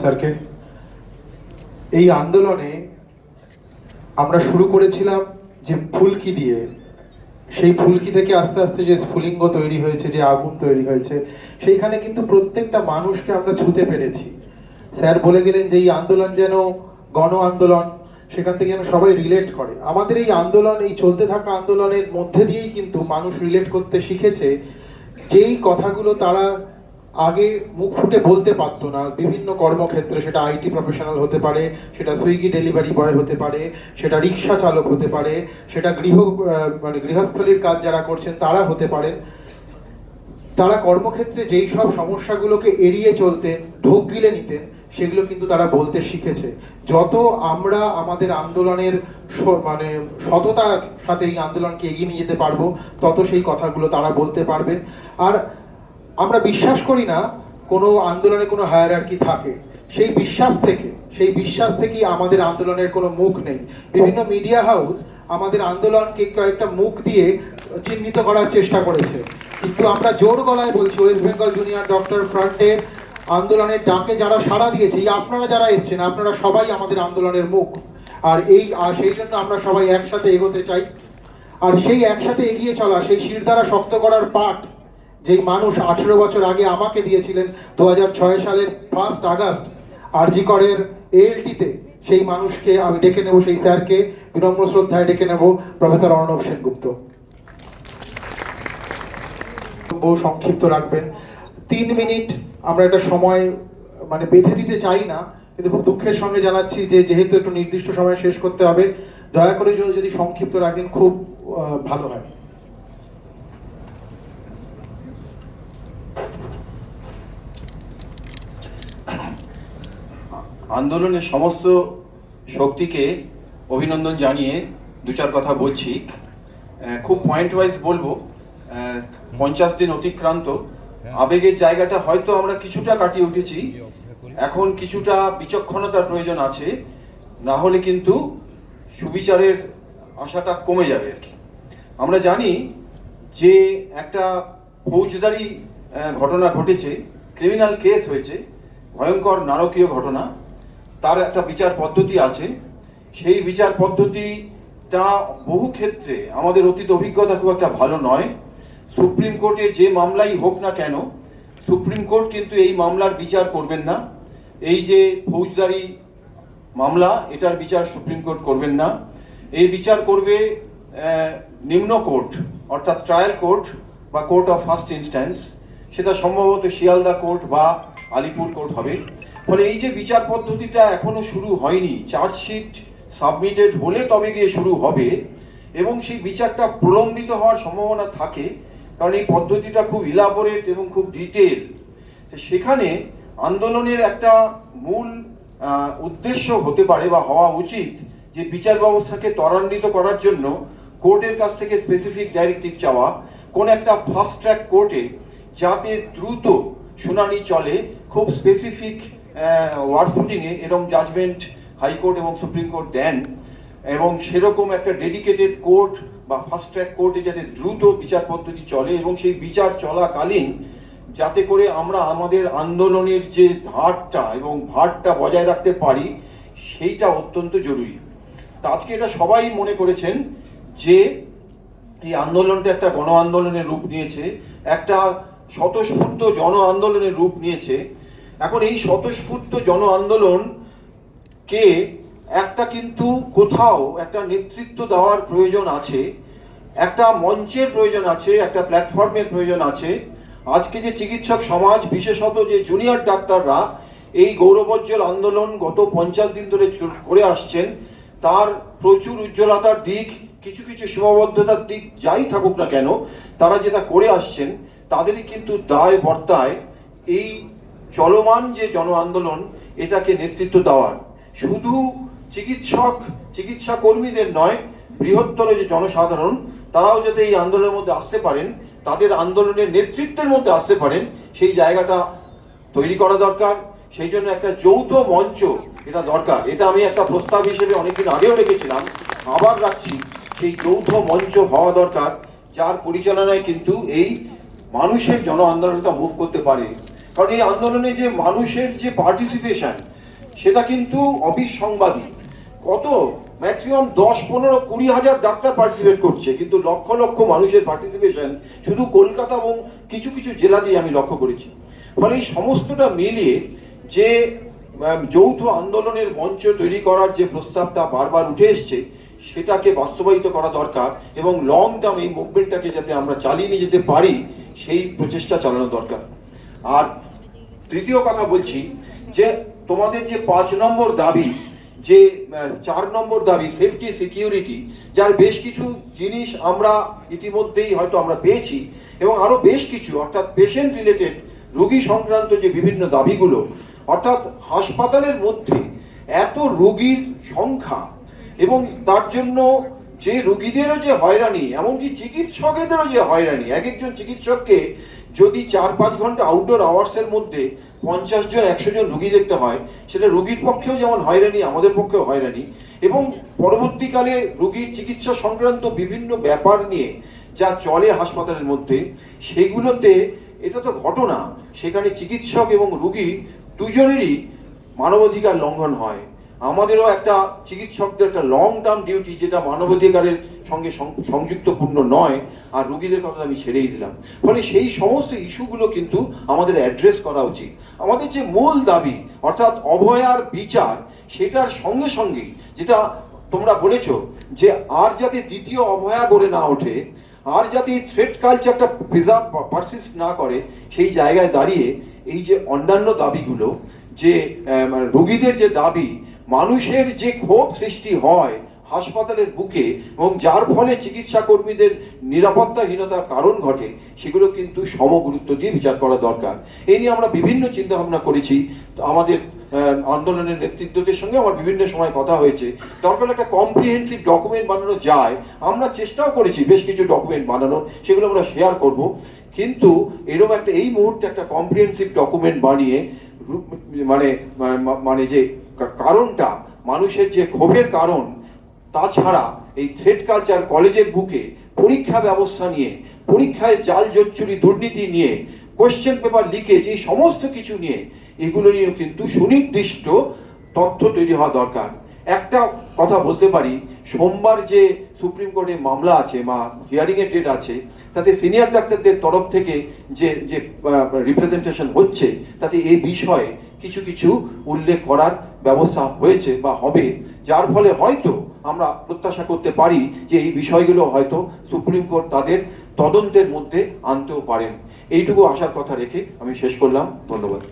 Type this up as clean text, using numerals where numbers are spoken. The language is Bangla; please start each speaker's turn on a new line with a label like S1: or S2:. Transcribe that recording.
S1: স্যারকে। এই আন্দোলনে আমরা শুরু করেছিলাম যে ফুলকি দিয়ে, সেই ফুলকি থেকে আস্তে আস্তে যে স্ফুলিঙ্গ তৈরি হয়েছে, যে আগুন তৈরি হয়েছে, সেইখানে কিন্তু প্রত্যেকটা মানুষকে আমরা ছুঁতে পেরেছি। স্যার বলে গেলেন যে এই আন্দোলন যেন গণ আন্দোলন, সেখান থেকে যেন সবাই রিলেট করে। আমাদের এই আন্দোলন, এই চলতে থাকা আন্দোলনের মধ্যে দিয়েই কিন্তু মানুষ রিলেট করতে শিখেছে যেই কথাগুলো তারা আগে মুখ ফুটে বলতে পারতো না। বিভিন্ন কর্মক্ষেত্রে, সেটা আইটি প্রফেশনাল হতে পারে, সেটা সুইগি ডেলিভারি বয় হতে পারে, সেটা রিক্সা চালক হতে পারে, সেটা গৃহস্থলীর কাজ যারা করছেন তারা হতে পারেন। তারা কর্মক্ষেত্রে যেই সব সমস্যাগুলোকে এড়িয়ে চলতেন, ঢোক গিলে নিতেন, সেগুলো কিন্তু তারা বলতে শিখেছে। যত আমরা আমাদের আন্দোলনের সততার সাথে এই আন্দোলনকে এগিয়ে নিয়ে যেতে পারবো, তত সেই কথাগুলো তারা বলতে পারবেন। আর আমরা বিশ্বাস করি না কোনো আন্দোলনে কোনো হায়ারার্কি থাকে। সেই বিশ্বাস থেকেই আমাদের আন্দোলনের কোনো মুখ নেই। বিভিন্ন মিডিয়া হাউস আমাদের আন্দোলনকে কয়েকটা মুখ দিয়ে চিহ্নিত করার চেষ্টা করেছে, কিন্তু আমরা জোর গলায় বলছি, ওয়েস্ট বেঙ্গল জুনিয়র ডক্টর ফ্রন্টের আন্দোলনের ডাকে যারা সাড়া দিয়েছে, আপনারা যারা এসছেন, আপনারা সবাই আমাদের আন্দোলনের মুখ। আর সেই জন্য আমরা সবাই একসাথে এগোতে চাই। আর সেই একসাথে এগিয়ে চলা, সেই শিরদাঁড়া শক্ত করার পাঠ যেই মানুষ 18 বছর আগে আমাকে দিয়েছিলেন 2006 সালের 1 আগস্ট আরজি করের এএলটিতে, সেই মানুষকে আমি ডেকে নেব, সেই স্যারকে বিনম্র শ্রদ্ধায় ডেকে নেব, প্রফেসর অর্ণব সেনগুপ্ত। বহু সংক্ষিপ্ত রাখবেন, 3 মিনিট আমরা একটা সময় বেঁধে দিতে চাই না, কিন্তু খুব দুঃখের সঙ্গে জানাচ্ছি যে যেহেতু একটু নির্দিষ্ট সময় শেষ করতে হবে, দয়া করে যদি সংক্ষিপ্ত রাখেন খুব ভালো হয়।
S2: আন্দোলনের সমস্ত শক্তিকে অভিনন্দন জানিয়ে 2-4 কথা বলছি। খুব পয়েন্ট ওয়াইজ বলবো। 50 দিন অতিক্রান্ত, আবেগের জায়গাটা হয়তো আমরা কিছুটা কাটিয়ে উঠেছি, এখন কিছুটা বিচক্ষণতার প্রয়োজন আছে, না হলে কিন্তু সুবিচারের আশাটা কমে যাবে আর কি। আমরা জানি যে একটা ফৌজদারি ঘটনা ঘটেছে, ক্রিমিনাল কেস হয়েছে, ভয়ঙ্কর নারকীয় ঘটনা, তার একটা বিচার পদ্ধতি আছে। সেই বিচার পদ্ধতিটা বহু ক্ষেত্রে আমাদের অতীত অভিজ্ঞতা খুব একটা ভালো নয়। সুপ্রিম কোর্টে যে মামলাই হোক না কেন, সুপ্রিম কোর্ট কিন্তু এই মামলার বিচার করবেন না। এই যে ফৌজদারি মামলা, এটার বিচার সুপ্রিম কোর্ট করবেন না। এই বিচার করবে নিম্ন কোর্ট, অর্থাৎ ট্রায়াল কোর্ট বা কোর্ট অফ ফার্স্ট ইনস্ট্যান্স, সেটা সম্ভবত শিয়ালদা কোর্ট বা আলিপুর কোর্ট হবে। ফলে এই যে বিচার পদ্ধতিটা এখনো শুরু হয়নি, চার্জশিট সাবমিটেড হলে তবে গিয়ে শুরু হবে, এবং সেই বিচারটা প্রলম্বিত হওয়ার সম্ভাবনা থাকে, কারণ এই পদ্ধতিটা খুব ইলাবোরেট এবং খুব ডিটেল। সেখানে আন্দোলনের একটা মূল উদ্দেশ্য হতে পারে বা হওয়া উচিত যে বিচার ব্যবস্থাকে ত্বরান্বিত করার জন্য কোর্টের কাছ থেকে স্পেসিফিক ডাইরেক্টিভ চাওয়া, কোন একটা ফাস্ট ট্র্যাক কোর্টে যাতে দ্রুত শুনানি চলে, খুব স্পেসিফিক ওয়ার্ড ফুটিংয়ে এরকম জাজমেন্ট হাইকোর্ট এবং সুপ্রিম কোর্ট দেন, এবং সেরকম একটা ডেডিকেটেড কোর্ট বা ফাস্ট ট্র্যাক কোর্টে যাতে দ্রুত বিচার পদ্ধতি চলে, এবং সেই বিচার চলাকালীন যাতে করে আমরা আমাদের আন্দোলনের যে ধারটা এবং ভারটা বজায় রাখতে পারি, সেইটা অত্যন্ত জরুরি। তা আজকে এটা সবাই মনে করেছেন যে এই আন্দোলনটা একটা গণ আন্দোলনের রূপ নিয়েছে, একটা স্বতঃস্ফূর্ত জন আন্দোলনের রূপ নিয়েছে। এখন এই স্বতঃস্ফূর্ত জন আন্দোলনকে একটা কিন্তু কোথাও একটা নেতৃত্ব দেওয়ার প্রয়োজন আছে, একটা মঞ্চের প্রয়োজন আছে, একটা প্ল্যাটফর্মের প্রয়োজন আছে। আজকে যে চিকিৎসক সমাজ, বিশেষত যে জুনিয়র ডাক্তাররা এই গৌরবোজ্জ্বল আন্দোলন গত 50 দিন ধরে করে আসছেন, তার প্রচুর উজ্জ্বলতার দিক, কিছু কিছু সীমাবদ্ধতার দিক যাই থাকুক না কেন, তারা যেটা করে আসছেন তাদেরই কিন্তু দায় বর্তায় এই চলমান যে জন আন্দোলন, এটাকে নেতৃত্ব দেওয়ার। শুধু চিকিৎসা কর্মীদের নয়, বৃহত্তর যে জনসাধারণ, তারাও যাতে এই আন্দোলনের মধ্যে আসতে পারেন, তাদের আন্দোলনের নেতৃত্বের মধ্যে আসতে পারেন, সেই জায়গাটা তৈরি করা দরকার। সেই জন্য একটা যৌথ মঞ্চ এটা দরকার। এটা আমি একটা প্রস্তাব হিসেবে অনেকদিন আগেও রেখেছিলাম, আবার রাখছি। সেই যৌথ মঞ্চ হওয়া দরকার, যার পরিচালনায় কিন্তু এই মানুষের জন আন্দোলনটা মুভ করতে পারে। কারণ এই আন্দোলনে যে মানুষের যে পার্টিসিপেশন সেটা কিন্তু অবিসংবাদী। কত ম্যাক্সিমাম 10-15-20 হাজার ডাক্তার পার্টিসিপেট করছে, কিন্তু লক্ষ লক্ষ মানুষের পার্টিসিপেশন শুধু কলকাতা এবং কিছু কিছু জেলাতেই আমি লক্ষ্য করেছি। ফলে এই সমস্তটা মিলিয়ে যে যৌথ আন্দোলনের মঞ্চ তৈরি করার যে প্রস্তাবটা বারবার উঠে এসছে, সেটাকে বাস্তবায়িত করা দরকার এবং লং টার্ম এই মুভমেন্টটাকে যাতে আমরা চালিয়ে নিয়ে যেতে পারি সেই প্রচেষ্টা চালানো দরকার। আর তৃতীয় কথা বলছি যে তোমাদের যে 5 নম্বর দাবি, যে 4 নম্বর দাবি সেফটি সিকিউরিটি, যার বেশ কিছু জিনিস আমরা ইতিমধ্যেই হয়তো আমরা পেয়েছি এবং আরও বেশ কিছু অর্থাৎ পেশেন্ট রিলেটেড রোগী সংক্রান্ত যে বিভিন্ন দাবিগুলো, অর্থাৎ হাসপাতালের মধ্যে এত রোগীর সংখ্যা এবং তার জন্য যে রোগীদেরও যে হয়রানি, এমনকি চিকিৎসকেদেরও যে হয়রানি, এক একজন চিকিৎসককে যদি 4-5 ঘন্টা আউটডোর আওয়ার্সের মধ্যে 50 জন 100 জন রুগী দেখতে হয়, সেটা রোগীর পক্ষেও যেমন হয়রানি, আমাদের পক্ষেও হয়রানি। এবং পরবর্তীকালে রোগীর চিকিৎসা সংক্রান্ত বিভিন্ন ব্যাপার নিয়ে যা চলে হাসপাতালের মধ্যে, সেগুলোতে এটা তো ঘটনা, সেখানে চিকিৎসক এবং রোগী দুজনেরই মানবাধিকার লঙ্ঘন হয়। আমাদেরও একটা চিকিৎসকদের একটা লং টার্ম ডিউটি, যেটা মানবাধিকারের সঙ্গে সংযুক্তপূর্ণ নয়, আর রোগীদের কথা আমি ছেড়েই দিলাম। ফলে সেই সমস্ত ইস্যুগুলো কিন্তু আমাদের অ্যাড্রেস করা উচিত। আমাদের যে মূল দাবি অর্থাৎ অভয়ার বিচার, সেটার সঙ্গে সঙ্গে যেটা তোমরা বলেছ যে আর যাতে দ্বিতীয় অভয়া গড়ে না ওঠে, আর যাতে এই থ্রেট কালচারটা প্রিজার্ভ পারসিস্ট না করে, সেই জায়গায় দাঁড়িয়ে এই যে অন্যান্য দাবিগুলো, যে রোগীদের যে দাবি, মানুষের যে ক্ষোভ সৃষ্টি হয় হাসপাতালের বুকে এবং যার ফলে চিকিৎসা কর্মীদের নিরাপত্তাহীনতার কারণ ঘটে, সেগুলো কিন্তু সমগুরুত্ব দিয়ে বিচার করা দরকার। এই নিয়ে আমরা বিভিন্ন চিন্তা ভাবনা করেছি। আমাদের আন্দোলনের নেতৃত্বদের সঙ্গে আমার বিভিন্ন সময় কথা হয়েছে, দরকার একটা কম্প্রিহেন্সিভ ডকুমেন্ট বানানো যায়। আমরা চেষ্টাও করেছি বেশ কিছু ডকুমেন্ট বানানোর, সেগুলো আমরা শেয়ার করব। কিন্তু এরকম একটা এই মুহূর্তে একটা কম্প্রিহেন্সিভ ডকুমেন্ট বানিয়ে মানে যে কারণটা, মানুষের যে ক্ষোভের কারণ, তাছাড়া এই থ্রেট কালচার কলেজের বুকে পরীক্ষা ব্যবস্থা নিয়ে, পরীক্ষায় জাল জোচ্চুরি দুর্নীতি নিয়ে, কোশ্চেন পেপার লিকেজ, এই সমস্ত কিছু নিয়ে, এগুলো নিয়েও কিন্তু সুনির্দিষ্ট তথ্য তৈরি হওয়া দরকার। একটা কথা বলতে পারি, সোমবার যে সুপ্রিম কোর্টে মামলা আছে বা হিয়ারিংয়ের ডেট আছে, তাতে সিনিয়র ডাক্তারদের তরফ থেকে যে যে রিপ্রেজেন্টেশন হচ্ছে, তাতে এই বিষয়ে কিছু কিছু উল্লেখ করার ব্যবস্থা হয়েছে বা হবে, যার ফলে হয়তো আমরা প্রত্যাশা করতে পারি যে এই বিষয়গুলো হয়তো সুপ্রিম কোর্ট তাদের তদন্তের মধ্যে আনতেও পারেন। এইটুকু আশার কথা রেখে আমি শেষ করলাম। ধন্যবাদ।